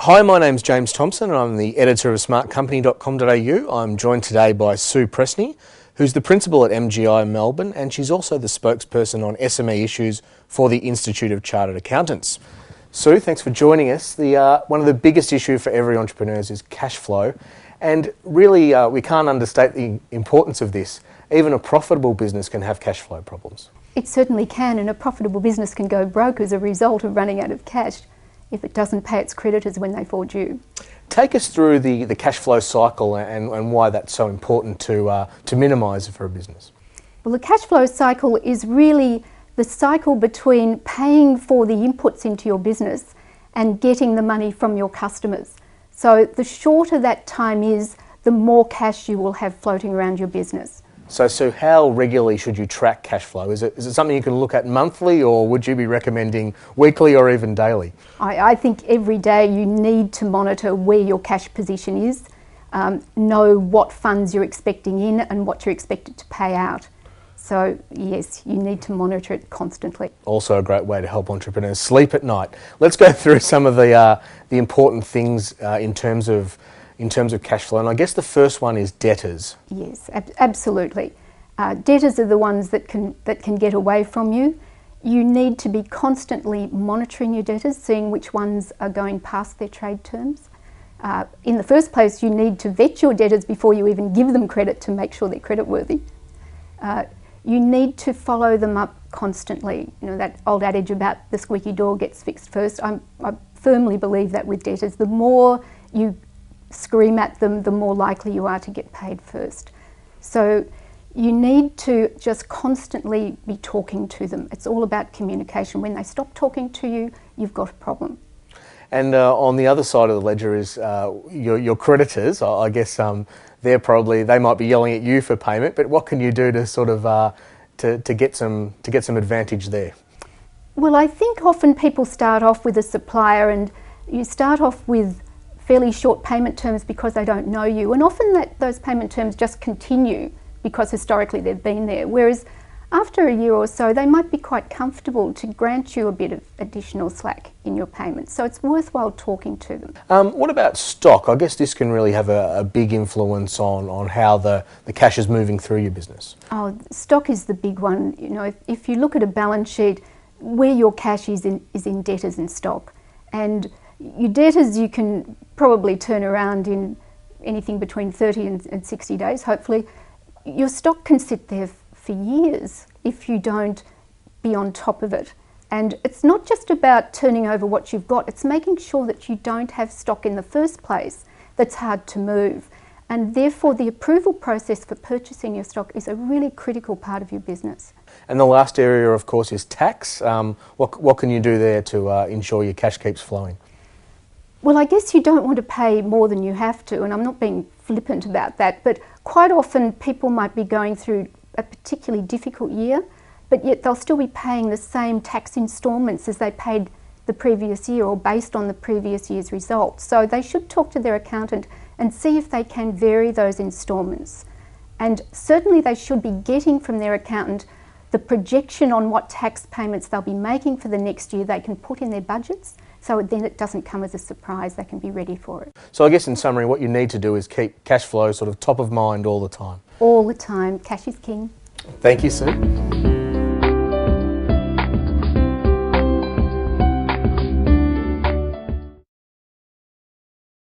Hi, my name's James Thompson and I'm the editor of smartcompany.com.au. I'm joined today by Sue Presney, who's the principal at MGI Melbourne, and she's also the spokesperson on SME issues for the Institute of Chartered Accountants. Sue, thanks for joining us. One of the biggest issues for every entrepreneur is cash flow, and really we can't understate the importance of this. Even a profitable business can have cash flow problems. It certainly can, and a profitable business can go broke as a result of running out of cash if it doesn't pay its creditors when they fall due. Take us through the cash flow cycle and why that's so important to minimise for a business. Well, the cash flow cycle is really the cycle between paying for the inputs into your business and getting the money from your customers. So the shorter that time is, the more cash you will have floating around your business. So Sue, how regularly should you track cash flow? Is it something you can look at monthly, or would you be recommending weekly or even daily? I think every day you need to monitor where your cash position is, know what funds you're expecting in and what you're expected to pay out. So yes, you need to monitor it constantly. Also a great way to help entrepreneurs sleep at night. Let's go through some of the important things in terms of cash flow, and I guess the first one is debtors. Yes, absolutely. Debtors are the ones that can get away from you. You need to be constantly monitoring your debtors, seeing which ones are going past their trade terms. In the first place, you need to vet your debtors before you even give them credit to make sure they're creditworthy. You need to follow them up constantly. You know, that old adage about the squeaky door gets fixed first. I firmly believe that with debtors. The more you scream at them, the more likely you are to get paid first. So you need to just constantly be talking to them. It's all about communication. When they stop talking to you, you've got a problem. And on the other side of the ledger is your creditors. I guess they might be yelling at you for payment, but what can you do to sort of to get some advantage there? Well, I think often people start off with a supplier, and you start off with fairly short payment terms because they don't know you, and often those payment terms just continue because historically they've been there, whereas after a year or so they might be quite comfortable to grant you a bit of additional slack in your payments, so it's worthwhile talking to them. What about stock? I guess this can really have a big influence on how the cash is moving through your business. Oh, stock is the big one. You know, if you look at a balance sheet, where your cash is in debtors and stock, and your debtors you can probably turn around in anything between 30 and 60 days, hopefully. Your stock can sit there for years if you don't be on top of it. And it's not just about turning over what you've got, it's making sure that you don't have stock in the first place that's hard to move. And therefore the approval process for purchasing your stock is a really critical part of your business. And the last area, of course, is tax. What can you do there to ensure your cash keeps flowing? Well, I guess you don't want to pay more than you have to, and I'm not being flippant about that, but quite often people might be going through a particularly difficult year, but yet they'll still be paying the same tax instalments as they paid the previous year or based on the previous year's results. So they should talk to their accountant and see if they can vary those instalments. And certainly they should be getting from their accountant the projection on what tax payments they'll be making for the next year they can put in their budgets, so then it doesn't come as a surprise, they can be ready for it. So I guess in summary what you need to do is keep cash flow sort of top of mind all the time. All the time. Cash is king. Thank you, Sue.